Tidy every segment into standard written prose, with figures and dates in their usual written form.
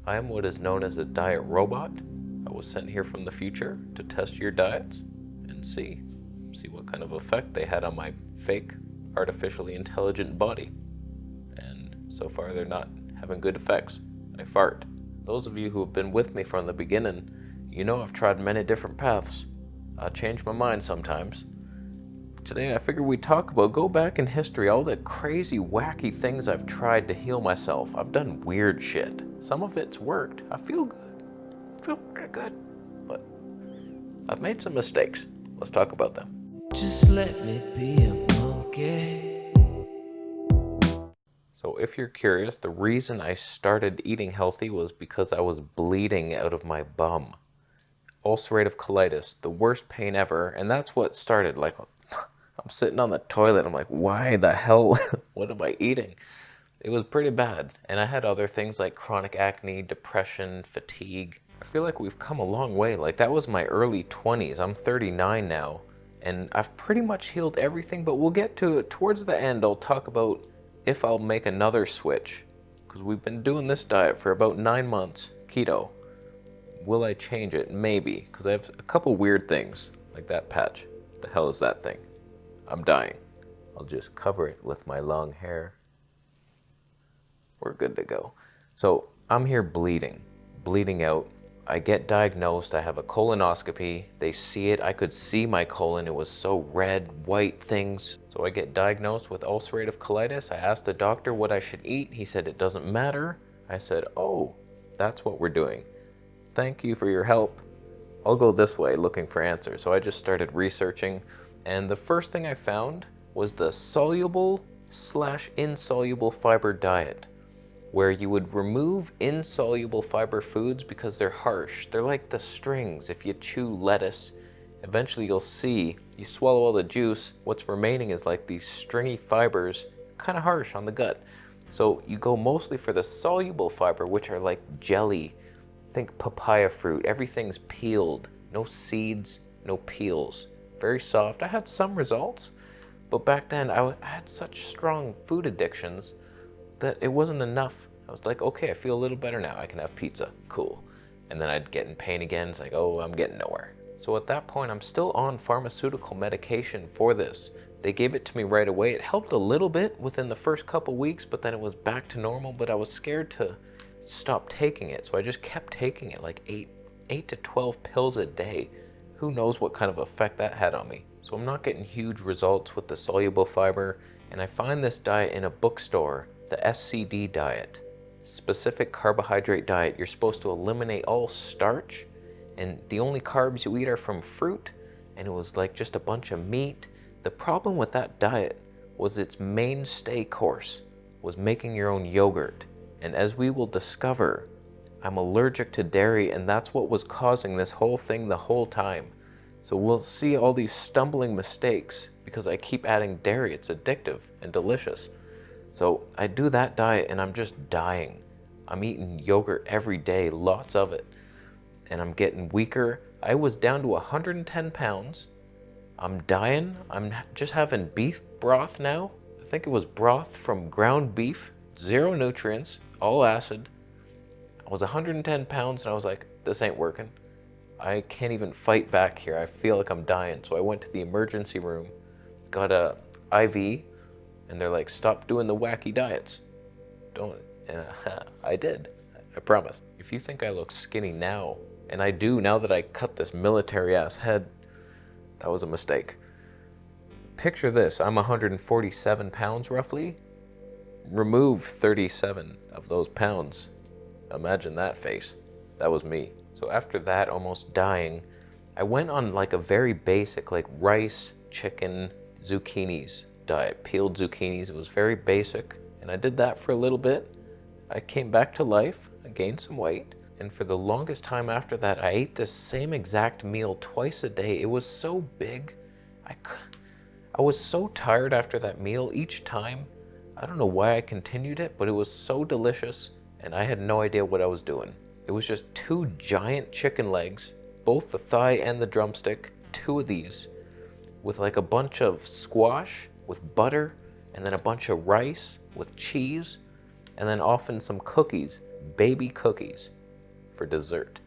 I am what is known as a diet robot. I was sent here from the future to test your diets and see what kind of effect they had on my fake, artificially intelligent body. And so far they're not having good effects. I fart. Those of you who have been with me from the beginning, you know I've tried many different paths. I change my mind sometimes. Today I figure we talk about, go back in history, all the crazy, wacky things I've tried to heal myself. I've done weird shit. Some of it's worked. I feel good. I feel pretty good. But I've made some mistakes. Let's talk about them. Just let me be a monkey. So if you're curious, the reason I started eating healthy was because I was bleeding out of my bum. Ulcerative colitis, the worst pain ever, and that's what started. Like, I'm sitting on the toilet, I'm like, why the hell? What am I eating? It was pretty bad, and I had other things like chronic acne, depression, fatigue. I feel like we've come a long way. Like, that was my early 20s. I'm 39 now, and I've pretty much healed everything, but we'll get to it. Towards the end, I'll talk about if I'll make another switch, because we've been doing this diet for about 9 months, keto. Will I change it? Maybe, because I have a couple weird things, like that patch. What the hell is that thing? I'm dying. I'll just cover it with my long hair. We're good to go. So I'm here bleeding out. I get diagnosed. I have a colonoscopy. They see it. I could see my colon. It was so red, white things. So I get diagnosed with ulcerative colitis. I asked the doctor what I should eat. He said it doesn't matter. I said, oh, that's what we're doing. Thank you for your help. I'll go this way looking for answers. So I just started researching, and the first thing I found was the soluble/insoluble fiber diet, where you would remove insoluble fiber foods because they're harsh. They're like the strings. If you chew lettuce, eventually you'll see, you swallow all the juice, what's remaining is like these stringy fibers, kind of harsh on the gut. So you go mostly for the soluble fiber, which are like jelly. Think papaya fruit. Everything's peeled. No seeds, no peels. Very soft. I had some results, but back then I had such strong food addictions that it wasn't enough. I was like, okay, I feel a little better now. I can have pizza. Cool. And then I'd get in pain again. It's like, oh, I'm getting nowhere. So at that point, I'm still on pharmaceutical medication for this. They gave it to me right away. It helped a little bit within the first couple weeks, but then it was back to normal. But I was scared to stop taking it. So I just kept taking it, like 8 to 12 pills a day. Who knows what kind of effect that had on me. So I'm not getting huge results with the soluble fiber. And I find this diet in a bookstore, the SCD diet, specific carbohydrate diet. You're supposed to eliminate all starch, and the only carbs you eat are from fruit, and it was like just a bunch of meat. The problem with that diet was its mainstay course was making your own yogurt. And as we will discover, I'm allergic to dairy, and that's what was causing this whole thing the whole time. So we'll see all these stumbling mistakes because I keep adding dairy. It's addictive and delicious. So I do that diet and I'm just dying. I'm eating yogurt every day, lots of it. And I'm getting weaker. I was down to 110 pounds. I'm dying. I'm just having beef broth now. I think it was broth from ground beef, 0 nutrients, all acid. I was 110 pounds and I was like, this ain't working. I can't even fight back here. I feel like I'm dying. So I went to the emergency room, got a IV, and they're like, stop doing the wacky diets. Don't. And I did. I promise. If you think I look skinny now, and I do now that I cut this military ass head, that was a mistake. Picture this. I'm 147 pounds roughly. Remove 37 of those pounds. Imagine that face. That was me. So after that, almost dying, I went on like a very basic, like rice, chicken, zucchinis diet, peeled zucchinis. It was very basic, and I did that for a little bit. I came back to life. I gained some weight, and for the longest time after that, I ate this same exact meal twice a day. It was so big. I was so tired after that meal each time. I don't know why I continued it, but it was so delicious, and I had no idea what I was doing. It was just 2 giant chicken legs, both the thigh and the drumstick, 2 of these, with like a bunch of squash with butter, and then a bunch of rice with cheese, and then often some cookies, baby cookies. for dessert.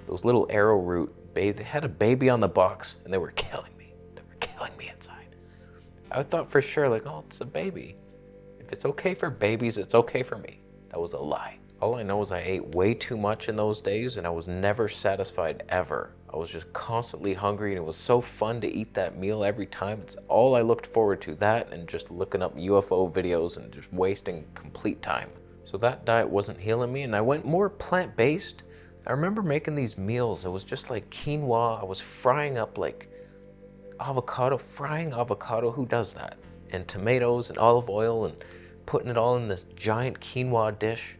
Those little arrowroot, they had a baby on the box, and they were killing me. They were killing me inside. I thought for sure, like, oh, it's a baby. If it's okay for babies, it's okay for me. That was a lie. All I know is I ate way too much in those days, and I was never satisfied ever. I was just constantly hungry, and it was so fun to eat that meal every time. It's all I looked forward to, that and just looking up UFO videos and just wasting complete time. So that diet wasn't healing me, and I went more plant-based. I remember making these meals. It was just like quinoa. I was frying up like frying avocado. Who does that? And tomatoes and olive oil and putting it all in this giant quinoa dish.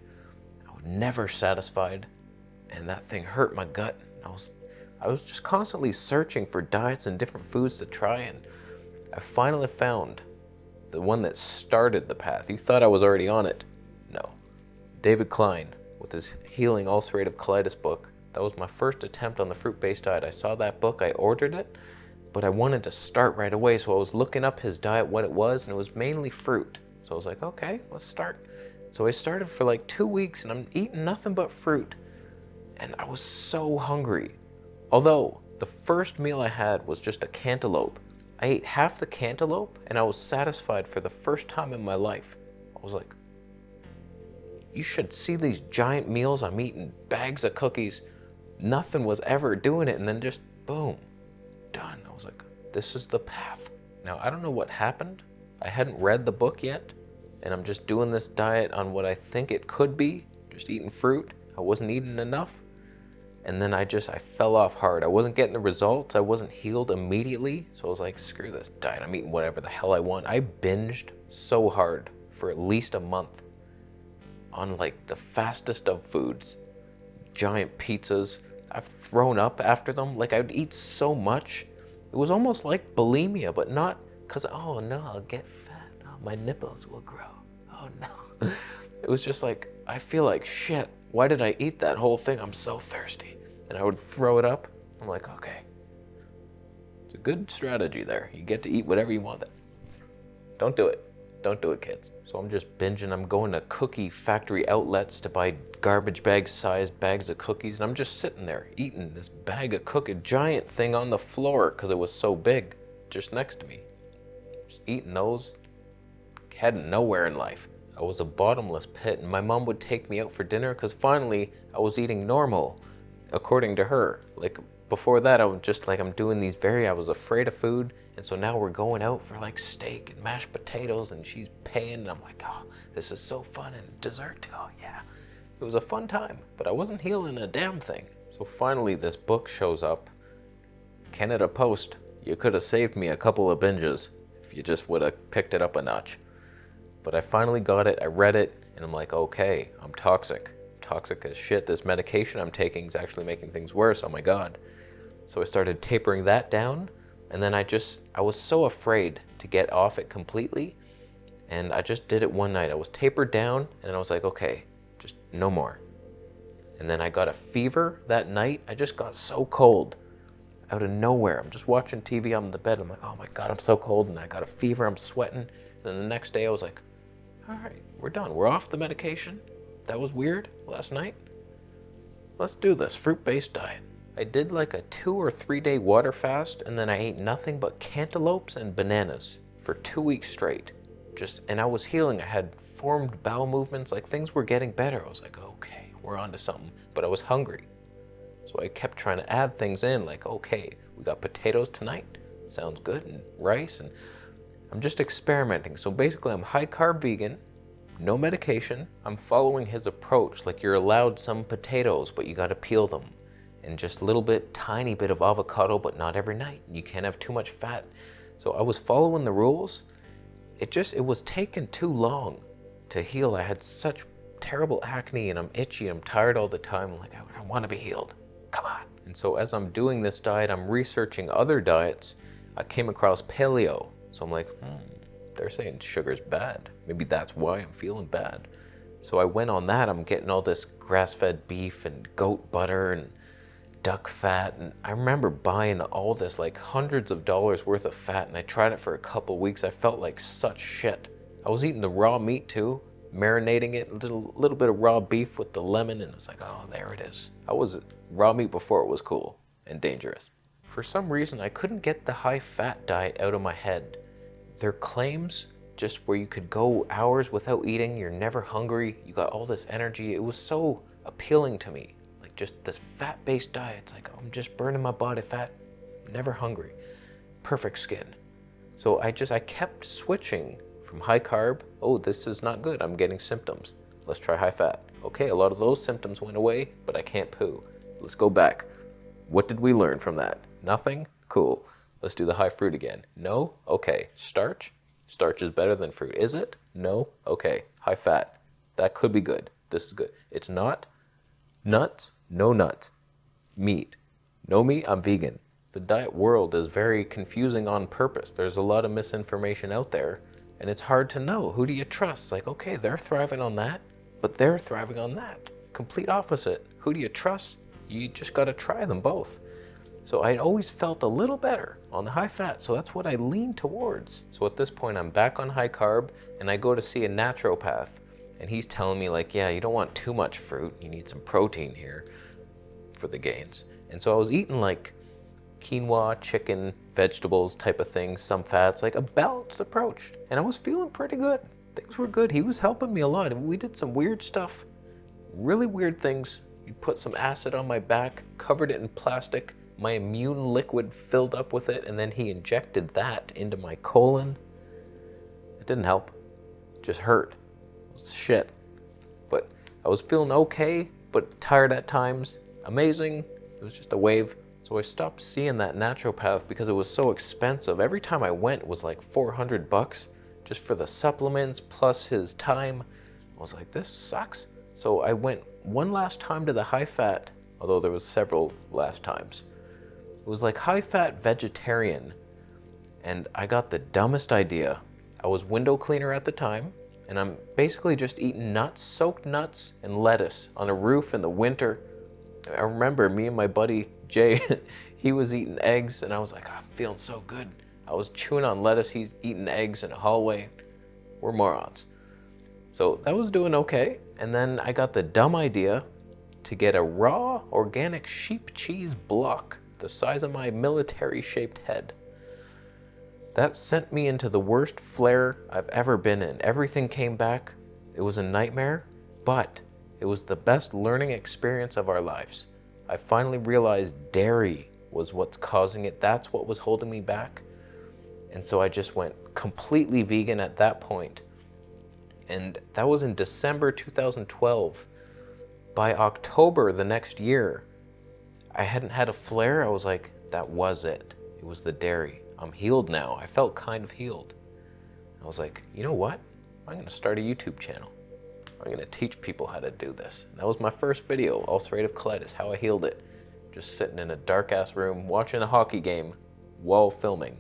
Never satisfied, and that thing hurt my gut. I was just constantly searching for diets and different foods to try, and I finally found the one that started the path. You thought I was already on it. No. David Klein, with his Healing Ulcerative Colitis book. That was my first attempt on the fruit-based diet. I saw that book, I ordered it, but I wanted to start right away, so I was looking up his diet, what it was, and it was mainly fruit. So I was like, okay, let's start. So I started for like 2 weeks, and I'm eating nothing but fruit, and I was so hungry. Although the first meal I had was just a cantaloupe. I ate half the cantaloupe, and I was satisfied for the first time in my life. I was like, you should see these giant meals. I'm eating bags of cookies. Nothing was ever doing it, and then just boom, done. I was like, this is the path. Now, I don't know what happened. I hadn't read the book yet. And I'm just doing this diet on what I think it could be, just eating fruit. I wasn't eating enough. And then I fell off hard. I wasn't getting the results. I wasn't healed immediately. So I was like, screw this diet. I'm eating whatever the hell I want. I binged so hard for at least a month on like the fastest of foods. Giant pizzas. I've thrown up after them. Like I'd eat so much. It was almost like bulimia, but not because, oh no, I'll get fat. Oh, my nipples will grow. Oh no. It was just like, I feel like shit. Why did I eat that whole thing? I'm so thirsty. And I would throw it up. I'm like, okay. It's a good strategy there. You get to eat whatever you want. Don't do it. Don't do it, kids. So I'm just binging. I'm going to cookie factory outlets to buy garbage bag sized bags of cookies. And I'm just sitting there eating this bag of cookie, giant thing on the floor because it was so big just next to me. Just eating those. Heading nowhere in life. I was a bottomless pit, and my mom would take me out for dinner because finally I was eating normal, according to her. Like before that, I was just like, I was afraid of food, and so now we're going out for like steak and mashed potatoes, and she's paying, and I'm like, oh, this is so fun, and dessert too. Oh yeah. It was a fun time, but I wasn't healing a damn thing. So finally this book shows up. Canada Post, you could have saved me a couple of binges if you just would have picked it up a notch. But I finally got it, I read it, and I'm like, okay, I'm toxic. Toxic as shit. This medication I'm taking is actually making things worse, oh my God. So I started tapering that down, and then I was so afraid to get off it completely, and I just did it one night. I was tapered down, and I was like, okay, just no more. And then I got a fever that night. I just got so cold out of nowhere. I'm just watching TV on the bed. I'm like, oh my God, I'm so cold, and I got a fever, I'm sweating. And then the next day I was like, all right, we're done. We're off the medication. That was weird last night. Let's do this fruit-based diet. I did like a 2 or 3 day water fast, and then I ate nothing but cantaloupes and bananas for 2 weeks straight. And I was healing. I had formed bowel movements, like things were getting better. I was like, okay, we're onto something. But I was hungry. So I kept trying to add things in, like, okay, we got potatoes tonight. Sounds good, and rice, and I'm just experimenting. So basically I'm high carb vegan, no medication. I'm following his approach. Like you're allowed some potatoes, but you got to peel them. And just a little bit, tiny bit of avocado, but not every night. You can't have too much fat. So I was following the rules. It was taking too long to heal. I had such terrible acne, and I'm itchy, I'm tired all the time. I'm like, I want to be healed. Come on. And so as I'm doing this diet, I'm researching other diets. I came across paleo. So I'm like, they're saying sugar's bad. Maybe that's why I'm feeling bad. So I went on that. I'm getting all this grass-fed beef and goat butter and duck fat. And I remember buying all this, like hundreds of dollars worth of fat. And I tried it for a couple weeks. I felt like such shit. I was eating the raw meat too. marinating it, a little bit of raw beef with the lemon, and it's like, oh, there it is. I was raw meat before it was cool and dangerous. For some reason, I couldn't get the high-fat diet out of my head. Their claims, just where you could go hours without eating, you're never hungry, you got all this energy, it was so appealing to me. Like just this fat-based diet, it's like, oh, I'm just burning my body fat, never hungry, perfect skin. So I kept switching from high carb, oh, this is not good, I'm getting symptoms. Let's try high fat. Okay, a lot of those symptoms went away, but I can't poo. Let's go back. What did we learn from that? Nothing? Cool. Let's do the high fruit again. No? Okay. Starch? Starch is better than fruit. Is it? No? Okay. High fat. That could be good. This is good. It's not. Nuts? No nuts. Meat? No meat? I'm vegan. The diet world is very confusing on purpose. There's a lot of misinformation out there, and it's hard to know. Who do you trust? Like, okay, they're thriving on that, but they're thriving on that. Complete opposite. Who do you trust? You just got to try them both. So I'd always felt a little better on the high fat, so that's what I leaned towards. So at this point, I'm back on high carb, and I go to see a naturopath, and he's telling me like, yeah, you don't want too much fruit. You need some protein here for the gains. And so I was eating like quinoa, chicken, vegetables type of things, some fats, like a balanced approach. And I was feeling pretty good. Things were good. He was helping me a lot. And we did some weird stuff, really weird things. He put some acid on my back, covered it in plastic. My immune liquid filled up with it, and then he injected that into my colon. It didn't help. It just hurt. It was shit. But I was feeling okay, but tired at times. Amazing. It was just a wave. So I stopped seeing that naturopath because it was so expensive. Every time I went, it was like $400 just for the supplements plus his time. I was like, this sucks. So I went one last time to the high fat, although there was several last times. It was like high fat vegetarian, and I got the dumbest idea. I was window cleaner at the time, and I'm basically just eating nuts, soaked nuts and lettuce on a roof in the winter. I remember me and my buddy Jay, he was eating eggs, and I was like, I'm feeling so good. I was chewing on lettuce, he's eating eggs in a hallway. We're morons. So that was doing okay, and then I got the dumb idea to get a raw organic sheep cheese block the size of my military-shaped head. That sent me into the worst flare I've ever been in. Everything came back. It was a nightmare, but it was the best learning experience of our lives. I finally realized dairy was what's causing it. That's what was holding me back. And so I just went completely vegan at that point. And that was in December 2012. By October the next year, I hadn't had a flare. I was like, that was it. It was the dairy. I'm healed now. I felt kind of healed. I was like, you know what? I'm going to start a YouTube channel. I'm going to teach people how to do this. And that was my first video, ulcerative colitis, how I healed it. Just sitting in a dark ass room, watching a hockey game while filming.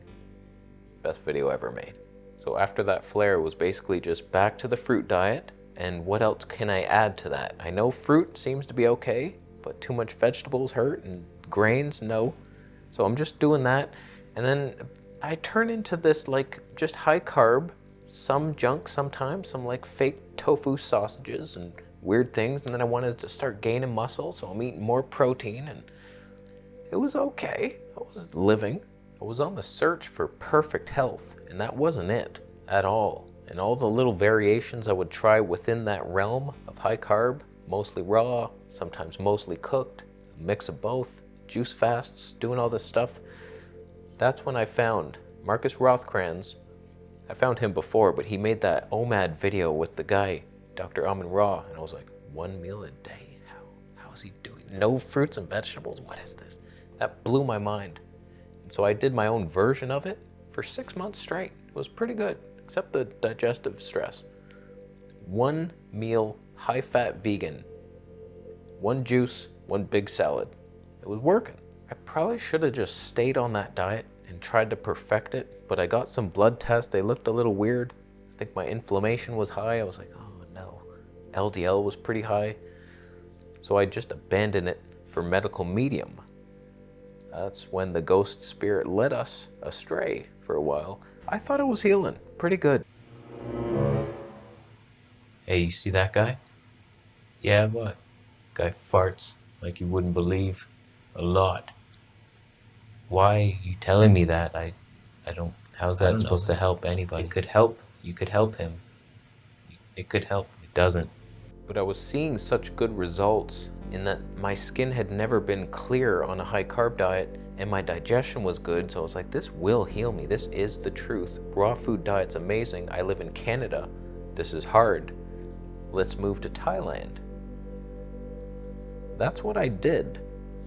Best video ever made. So after that flare, it was basically just back to the fruit diet. And what else can I add to that? I know fruit seems to be okay, but too much vegetables hurt, and grains, no. So I'm just doing that. And then I turn into this like just high carb, some junk sometimes, some like fake tofu sausages and weird things. And then I wanted to start gaining muscle, so I'm eating more protein, and it was okay. I was living. I was on the search for perfect health, and that wasn't it at all. And all the little variations I would try within that realm of high carb, mostly raw, sometimes mostly cooked, a mix of both, juice fasts, doing all this stuff. That's when I found Marcus Rothkranz. I found him before, but he made that OMAD video with the guy, Dr. Amin Ra, and I was like, 1 meal a day? How is he doing? No fruits and vegetables? What is this? That blew my mind. And so I did my own version of it for 6 months straight. It was pretty good, except the digestive stress. 1 meal, high-fat vegan. 1 juice, 1 big salad. It was working. I probably should have just stayed on that diet and tried to perfect it, but I got some blood tests. They looked a little weird. I think my inflammation was high. I was like, oh no. LDL was pretty high. So I just abandoned it for medical medium. That's when the ghost spirit led us astray for a while. I thought it was healing pretty good. Hey, you see that guy? Yeah, what? Guy farts like you wouldn't believe. A lot. Why are you telling me that? I don't. How's that supposed to help anybody? It could help. You could help him. It could help. It doesn't. But I was seeing such good results in that my skin had never been clear on a high carb diet and my digestion was good. So I was like, this will heal me. This is the truth. Raw food diet's amazing. I live in Canada. This is hard. Let's move to Thailand. That's what I did.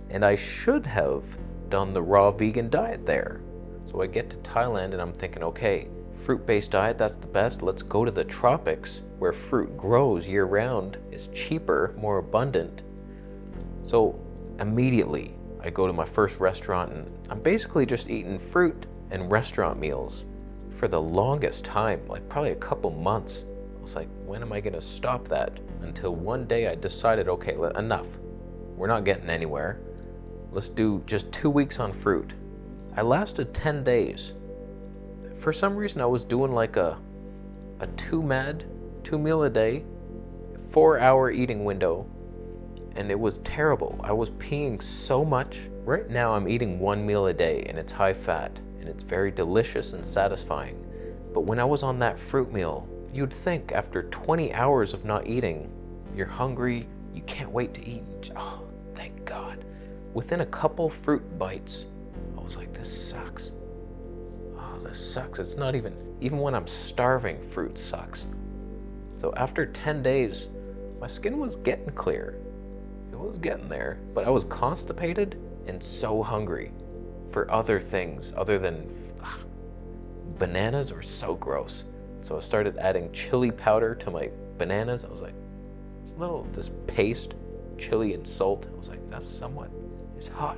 And I should have done the raw vegan diet there. So I get to Thailand and I'm thinking, okay, fruit-based diet, that's the best. Let's go to the tropics where fruit grows year-round, is cheaper, more abundant. So immediately I go to my first restaurant and I'm basically just eating fruit and restaurant meals for the longest time, like probably a couple months. I was like, when am I gonna stop that? Until one day I decided, okay, enough. We're not getting anywhere. Let's do just 2 weeks on fruit. I lasted 10 days. For some reason I was doing like a 2 meal a day, 4-hour eating window, and it was terrible. I was peeing so much. Right now I'm eating 1 meal a day and it's high fat and it's very delicious and satisfying. But when I was on that fruit meal, you'd think after 20 hours of not eating, you're hungry, you can't wait to eat. Oh, thank God. Within a couple fruit bites, I was like, this sucks. Oh, this sucks. It's not even when I'm starving, fruit sucks. So after 10 days, my skin was getting clear. It was getting there, but I was constipated and so hungry for other things other than bananas are so gross. So I started adding chili powder to my bananas. I was like, this paste, chili and salt. I was like, that's somewhat, it's hot.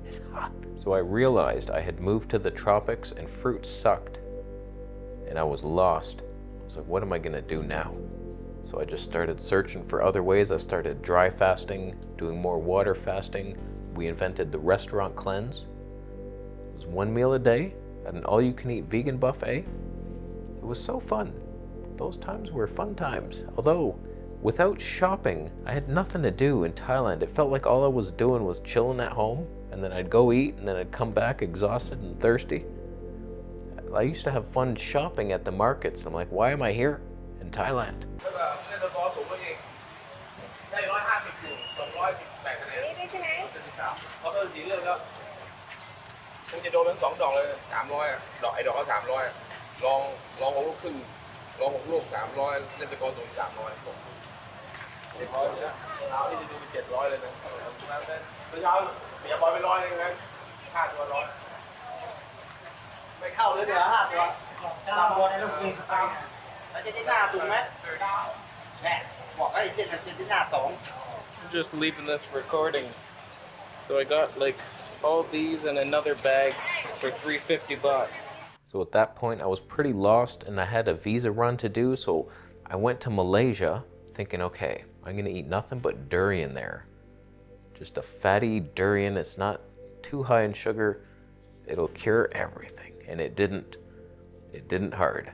It's hot. So I realized I had moved to the tropics and fruit sucked and I was lost. I was like, what am I gonna do now? So I just started searching for other ways. I started dry fasting, doing more water fasting. We invented the restaurant cleanse. It was 1 meal a day at an all-you-can-eat vegan buffet. It was so fun. Those times were fun times. Although, without shopping, I had nothing to do in Thailand. It felt like all I was doing was chilling at home, and then I'd go eat, and then I'd come back exhausted and thirsty. I used to have fun shopping at the markets. I'm like, why am I here in Thailand? I'm just leaving this recording. So I got like all these and another bag for $3.50. So at that point I was pretty lost and I had a visa run to do, so I went to Malaysia thinking, okay, I'm gonna eat nothing but durian there. Just a fatty durian, it's not too high in sugar, it'll cure everything. And it didn't hard.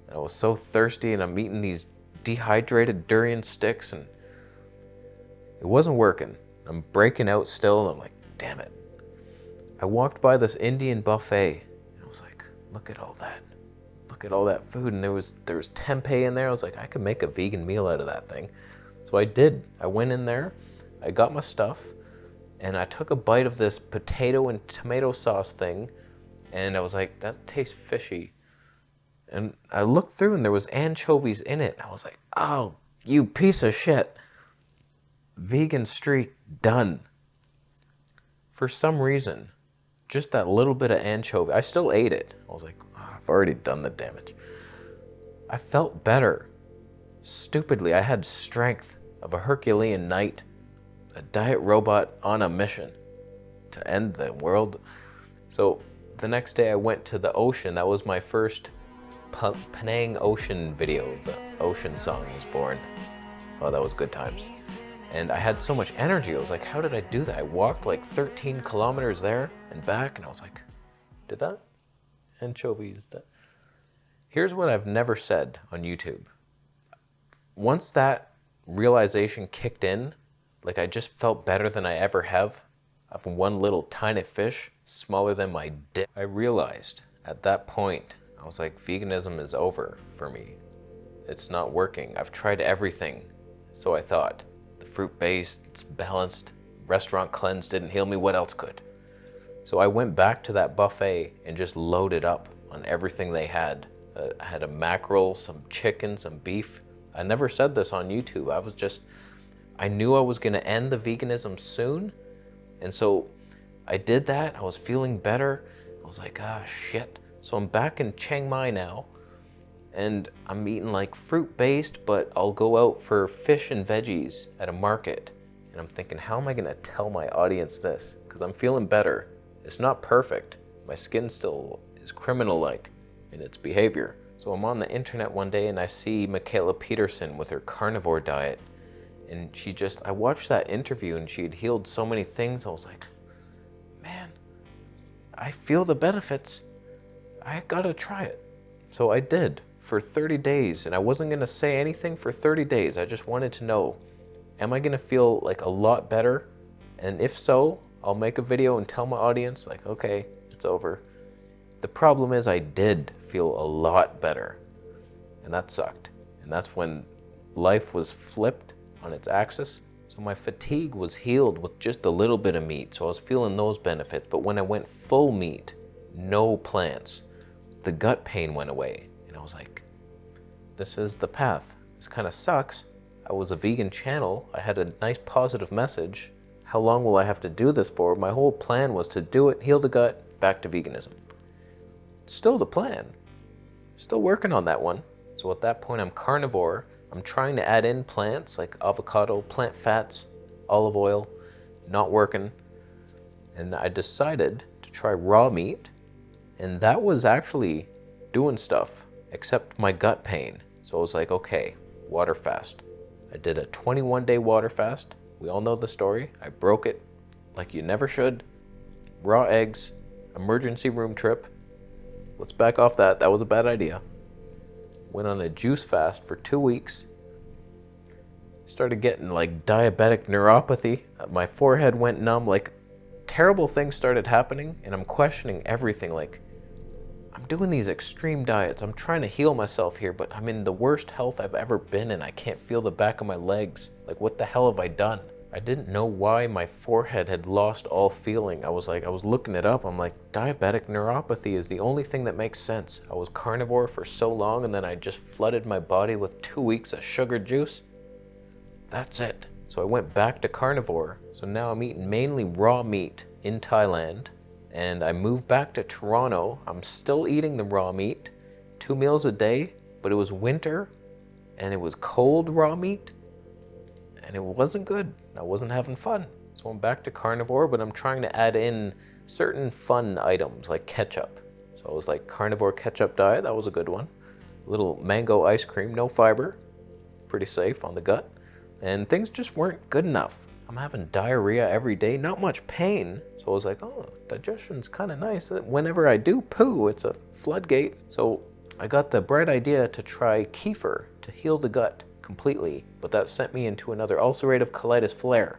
And I was so thirsty and I'm eating these dehydrated durian sticks and it wasn't working. I'm breaking out still and I'm like, damn it. I walked by this Indian buffet and I was like, look at all that. Look at all that food. And there was tempeh in there. I was like, I could make a vegan meal out of that thing. So I did. I went in there, I got my stuff, and I took a bite of this potato and tomato sauce thing, and I was like, that tastes fishy. And I looked through and there was anchovies in it. I was like, oh, you piece of shit. Vegan streak done. For some reason, just that little bit of anchovy, I still ate it. I was like, oh, I've already done the damage. I felt better. Stupidly, I had strength of a Herculean knight, a diet robot on a mission to end the world. So the next day I went to the ocean. That was my first Penang Ocean video. The ocean song was born. Oh, that was good times. And I had so much energy. I was like, how did I do that? I walked like 13 kilometers there and back, and I was like, did that? Anchovies. That. Here's what I've never said on YouTube. once that realization kicked in, like I just felt better than I ever have. Of one little tiny fish, smaller than my dick. I realized at that point, I was like, veganism is over for me. It's not working. I've tried everything. So I thought, the fruit-based, it's balanced, restaurant cleanse didn't heal me, what else could? So I went back to that buffet and just loaded up on everything they had. I had a mackerel, some chicken, some beef. I never said this on YouTube. I knew I was gonna end the veganism soon. And so I did that. I was feeling better. I was like, ah, shit. So I'm back in Chiang Mai now. And I'm eating like fruit-based, but I'll go out for fish and veggies at a market. And I'm thinking, how am I gonna tell my audience this? Because I'm feeling better. It's not perfect. My skin still is criminal-like in its behavior. So I'm on the internet one day and I see Michaela Peterson with her carnivore diet. And I watched that interview and she had healed so many things. I was like, man, I feel the benefits. I gotta try it. So I did for 30 days, and I wasn't gonna say anything for 30 days. I just wanted to know, am I gonna feel like a lot better? And if so, I'll make a video and tell my audience, like, okay, it's over. The problem is I did feel a lot better, and that sucked. And that's when life was flipped on its axis. So my fatigue was healed with just a little bit of meat, so I was feeling those benefits. But when I went full meat, no plants, the gut pain went away. And I was like, this is the path. This kind of sucks. I was a vegan channel. I had a nice positive message. How long will I have to do this for? My whole plan was to do it, heal the gut, back to veganism. Still the plan. Still working on that one. So at that point, I'm carnivore. I'm trying to add in plants like avocado, plant fats, olive oil. Not working. And I decided to try raw meat. And that was actually doing stuff, except my gut pain. So I was like, okay, water fast. I did a 21-day water fast. We all know the story. I broke it like you never should. Raw eggs, emergency room trip. Let's back off that. That was a bad idea. Went on a juice fast for 2 weeks. Started getting like diabetic neuropathy. My forehead went numb. Like terrible things started happening, and I'm questioning everything. Like, I'm doing these extreme diets. I'm trying to heal myself here, but I'm in the worst health I've ever been in. I can't feel the back of my legs. Like, what the hell have I done? I didn't know why my forehead had lost all feeling. I was looking it up. I'm like, diabetic neuropathy is the only thing that makes sense. I was carnivore for so long, and then I just flooded my body with 2 weeks of sugar juice. That's it. So I went back to carnivore. So now I'm eating mainly raw meat in Thailand. And I moved back to Toronto. I'm still eating the raw meat, 2 meals a day, but it was winter and it was cold raw meat and it wasn't good. I wasn't having fun. So I'm back to carnivore, but I'm trying to add in certain fun items like ketchup. So I was like carnivore ketchup diet. That was a good one. Little mango ice cream, no fiber, pretty safe on the gut. And things just weren't good enough. I'm having diarrhea every day, not much pain. So I was like, oh, digestion's kind of nice. Whenever I do poo, it's a floodgate. So I got the bright idea to try kefir to heal the gut completely, but that sent me into another ulcerative colitis flare.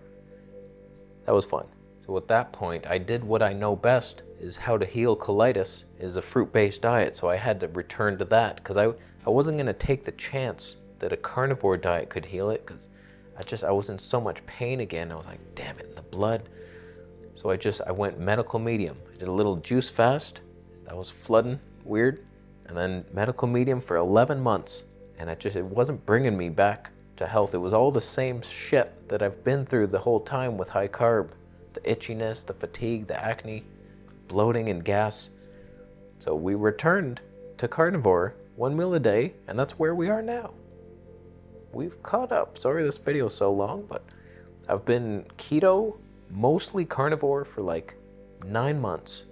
That was fun. So at that point, I did what I know best, is how to heal colitis is a fruit-based diet. So I had to return to that because I wasn't going to take the chance that a carnivore diet could heal it, because I was in so much pain again. I was like, damn it, the blood. So I went medical medium. I did a little juice fast. That was flooding, weird. And then medical medium for 11 months. And it wasn't bringing me back to health. It was all the same shit that I've been through the whole time with high carb. The itchiness, the fatigue, the acne, bloating and gas. So we returned to carnivore, 1 meal a day, and that's where we are now. We've caught up. Sorry this video's so long, but I've been keto, mostly carnivore for like 9 months.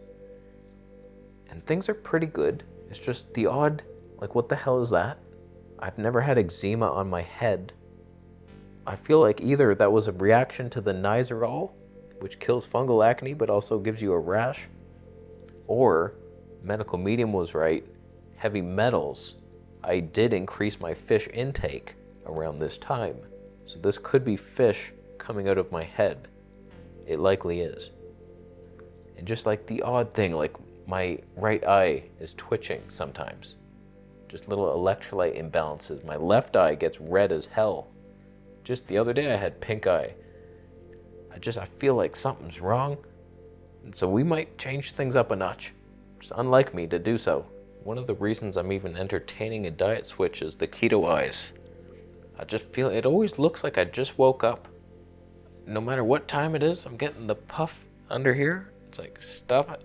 And things are pretty good. It's just the odd, like, what the hell is that? I've never had eczema on my head. I feel like either that was a reaction to the Nizoral, which kills fungal acne but also gives you a rash, or medical medium was right. Heavy metals. I did increase my fish intake, around this time. So this could be fish coming out of my head. It likely is. And just like the odd thing, like my right eye is twitching sometimes. Just little electrolyte imbalances. My left eye gets red as hell. Just the other day I had pink eye. I feel like something's wrong. And so we might change things up a notch. It's unlike me to do so. One of the reasons I'm even entertaining a diet switch is the keto eyes. I just feel, it always looks like I just woke up. No matter what time it is, I'm getting the puff under here. It's like, stop it.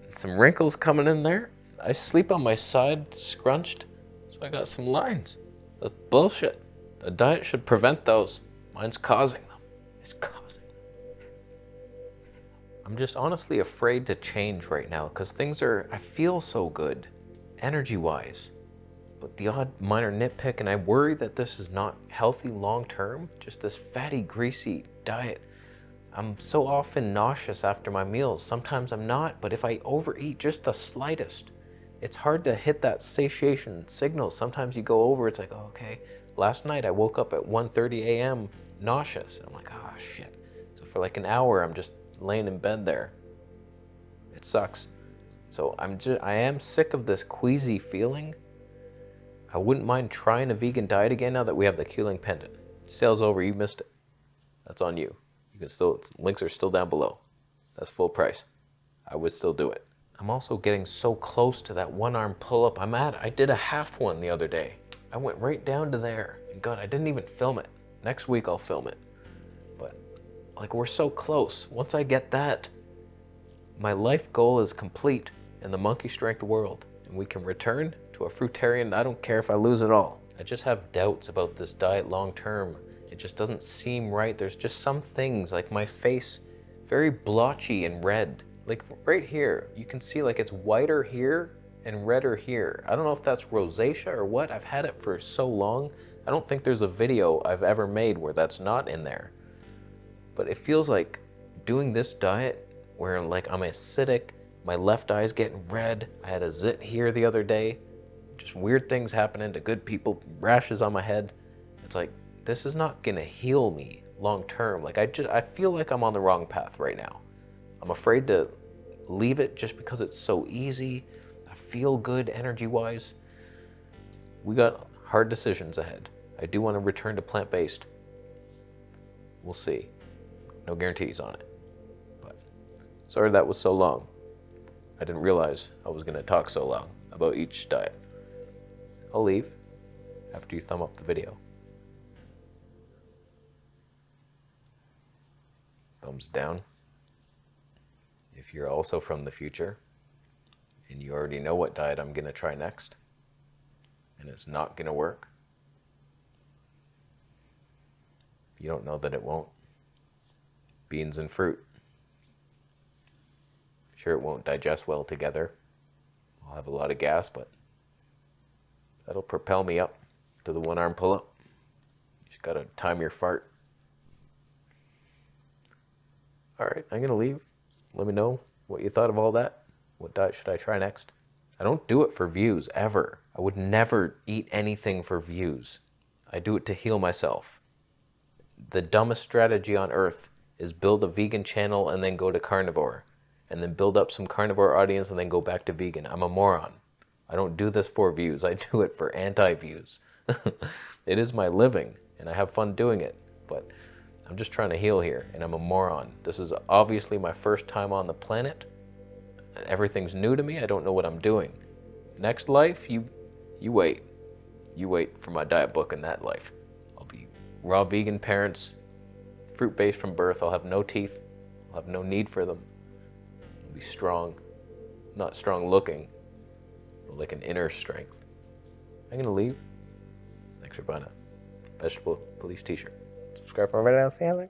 And some wrinkles coming in there. I sleep on my side scrunched, so I got some lines. That's bullshit. A diet should prevent those. Mine's causing them. It's causing them. I'm just honestly afraid to change right now because I feel so good, energy-wise. But the odd minor nitpick, and I worry that this is not healthy long-term, just this fatty, greasy diet. I'm so often nauseous after my meals. Sometimes I'm not, but if I overeat just the slightest, it's hard to hit that satiation signal. Sometimes you go over, it's like, oh, okay. Last night I woke up at 1:30 a.m. nauseous. I'm like, ah, shit. So for like an hour, I'm just laying in bed there. It sucks. So I am sick of this queasy feeling. I wouldn't mind trying a vegan diet again now that we have the Keeling pendant. Sale's over, you missed it. That's on you. You can still, links are still down below. That's full price. I would still do it. I'm also getting so close to that one arm pull-up. I did a half one the other day. I went right down to there. And God, I didn't even film it. Next week I'll film it. But like, we're so close. Once I get that, my life goal is complete in the monkey strength world. And we can return to a fruitarian. I don't care if I lose it all. I just have doubts about this diet long term. It just doesn't seem right. There's just some things, like my face, very blotchy and red. Like right here, you can see like it's whiter here and redder here. I don't know if that's rosacea or what. I've had it for so long. I don't think there's a video I've ever made where that's not in there. But it feels like doing this diet where like I'm acidic, my left eye's getting red. I had a zit here the other day. Just weird things happening to good people, rashes on my head. It's like, this is not gonna heal me long term. Like I feel like I'm on the wrong path right now. I'm afraid to leave it just because it's so easy. I feel good energy-wise. We got hard decisions ahead. I do want to return to plant-based. We'll see. No guarantees on it. But sorry that was so long. I didn't realize I was going to talk so long about each diet. I'll leave after you thumb up the video. Thumbs down. If you're also from the future and you already know what diet I'm going to try next and it's not going to work, you don't know that it won't. Beans and fruit. Sure, it won't digest well together. I'll have a lot of gas, but that'll propel me up to the one arm pull-up. You just gotta time your fart. All right, I'm gonna leave. Let me know what you thought of all that. What diet should I try next? I don't do it for views, ever. I would never eat anything for views. I do it to heal myself. The dumbest strategy on earth is build a vegan channel and then go to carnivore. And then build up some carnivore audience and then go back to vegan. I'm a moron. I don't do this for views. I do it for anti-views. It is my living, and I have fun doing it. But I'm just trying to heal here, and I'm a moron. This is obviously my first time on the planet. Everything's new to me. I don't know what I'm doing. Next life, you wait. You wait for my diet book in that life. I'll be raw vegan parents, fruit-based from birth. I'll have no teeth. I'll have no need for them. I'll be strong. Not strong looking, but like an inner strength. I'm gonna leave. Thanks for buying a Vegetable Police t-shirt. Subscribe for more videos. See you later.